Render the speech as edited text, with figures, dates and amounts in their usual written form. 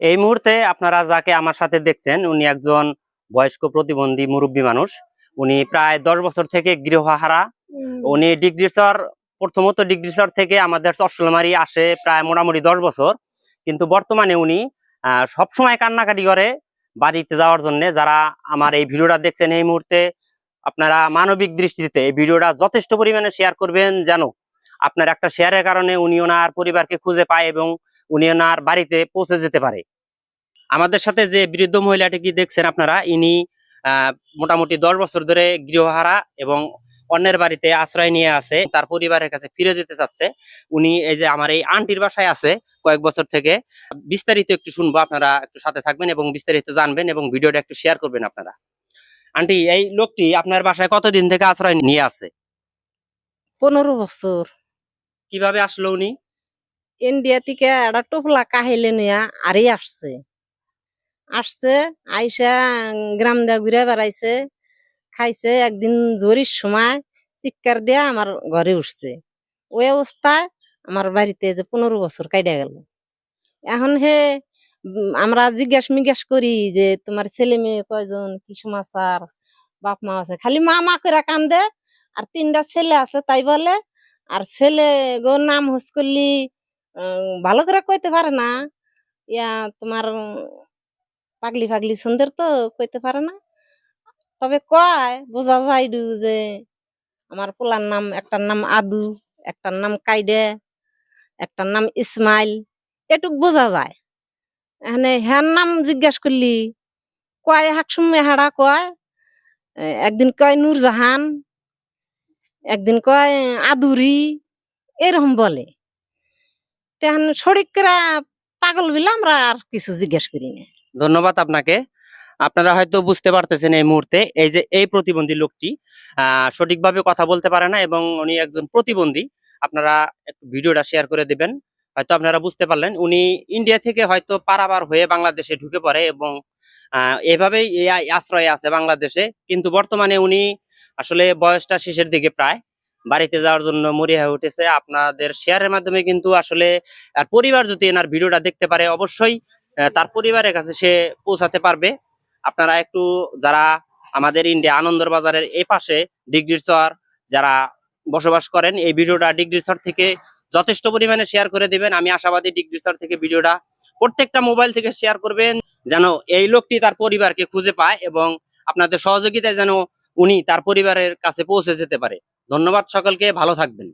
এই মুহূর্তে আপনারা যাকে আমার সাথে দেখছেন উনি একজন বয়স্ক প্রতিবন্ধী মুরব্বী মানুষ। উনি প্রায় 10 বছর থেকে গৃহহারা। উনি ডিগ্রিচর, প্রথমত ডিগ্রিচর থেকে আমাদের চরসলমারি আসে প্রায় মোটামুটি 10 বছর, কিন্তু বর্তমানে উনি সবসময় কান্নাকাটি করে বাড়িতে যাওয়ার জন্য। যারা আমার এই ভিডিওটা দেখছেন এই মুহূর্তে, আপনারা মানবিক দৃষ্টিতে এই ভিডিওটা যথেষ্ট পরিমাণে শেয়ার করবেন, যেন আপনার একটা শেয়ারের কারণে উনি ওনার পরিবারকে খুঁজে পায় এবং উনি ওনার বাড়িতে পৌঁছে যেতে পারে। আমাদের সাথে যে বৃদ্ধ মহিলাটি কি দেখছেন আপনারা, ইনি মোটামুটি 10 বছর ধরে গৃহহারা এবং অন্যের বাড়িতে আশ্রয় নিয়ে আছে, তার পরিবারের কাছে ফিরে যেতে চাচ্ছে। উনি এই যে আমার এই আন্টির বাসায় আছে কয়েক বছর থেকে। বিস্তারিত একটু শুনবো, আপনারা একটু সাথে থাকবেন এবং বিস্তারিত জানবেন এবং ভিডিওটা একটু শেয়ার করবেন আপনারা। আন্টি, এই লোকটি আপনার বাসায় কতদিন থেকে আশ্রয় নিয়ে আছে? 15 বছর। কিভাবে আসলো উনি? ইন্ডিয়া থেকে একটা টোপলা কাহিলে নিয়া আরই আসছে আসছে আইসা গ্রাম দিয়া ঘুরে বেড়াইছে, খাইছে। একদিন জরির সময় চিৎকার দিয়া আমার ঘরে উঠছে। ওই অবস্থায় আমার বাড়িতে যে 15 বছর কাইটা গেল। এখন আমরা জিজ্ঞাস করি যে তোমার ছেলে মেয়ে কয়জন, কি সমাচার, বাপ মা আছে? খালি মা মা করে কান্দে। আর 3টা ছেলে আছে তাই বলে। আর ছেলে গোর নাম হোস করলি ভালো করে কইতে পারে না। তোমার পাগলি ফাগলি সুন্দর তো কইতে পারে না। তবে কয় বোঝা যায় যে আমার পোলার নাম, একটার নাম আদু, একটার নাম কাইডে, একটার নাম ইসমাইল, এটুক বোঝা যায়। এখানে হ্যার নাম জিজ্ঞাসা করলি কয় হাকসুমে হাড়া কয়, একদিন কয় নূরজাহান, একদিন কয় আদুরি, এরকম বলে। তখন শরিকরা পাগল বিলে আমরা আর কিছু জিজ্ঞেস করি না। ধন্যবাদ আপনাকে। আপনারা হয়তো বুঝতে পারতেছেন এই মুহূর্তে, এই যে এই প্রতিবন্ধী লোকটি সঠিকভাবে কথা বলতে পারে না এবং উনি একজন প্রতিবন্ধী। আপনারা একটু ভিডিওটা শেয়ার করে দিবেন, হয়তো আপনারা বুঝতে পারলেন। উনি ইন্ডিয়া থেকে হয়তো পারাবার হয়ে বাংলাদেশে ঢুকে পড়ে এবং এভাবেই এই আশ্রয়ে আছে বাংলাদেশে। কিন্তু বর্তমানে উনি আসলে বয়সটা শেষের দিকে, প্রায় বাড়িতে যাওয়ার জন্য মরিয়া হয়ে উঠেছে। আপনাদের শেয়ারের মাধ্যমে কিন্তু আসলে আর পরিবার যদি এনার ভিডিওটা দেখতে পারে, অবশ্যই তার পরিবারের কাছে সে পৌঁছাতে পারবে। আপনারা একটু, যারা আমাদের ইন্ডিয়া আনন্দর বাজারের এই পাশে ডিগ্রিচর যারা বসবাস করেন, এই ভিডিওটা ডিগ্রিচর থেকে যথেষ্ট পরিমাণে শেয়ার করে দিবেন। আমি আশাবাদী ডিগ্রিচর থেকে ভিডিওটা প্রত্যেকটা মোবাইল থেকে শেয়ার করবেন, যেন এই লোকটি তার পরিবারকে খুঁজে পায় এবং আপনাদের সহযোগিতায় যেন উনি তার পরিবারের কাছে পৌঁছে যেতে পারে। ধন্যবাদ সকলকে, ভালো থাকবেন।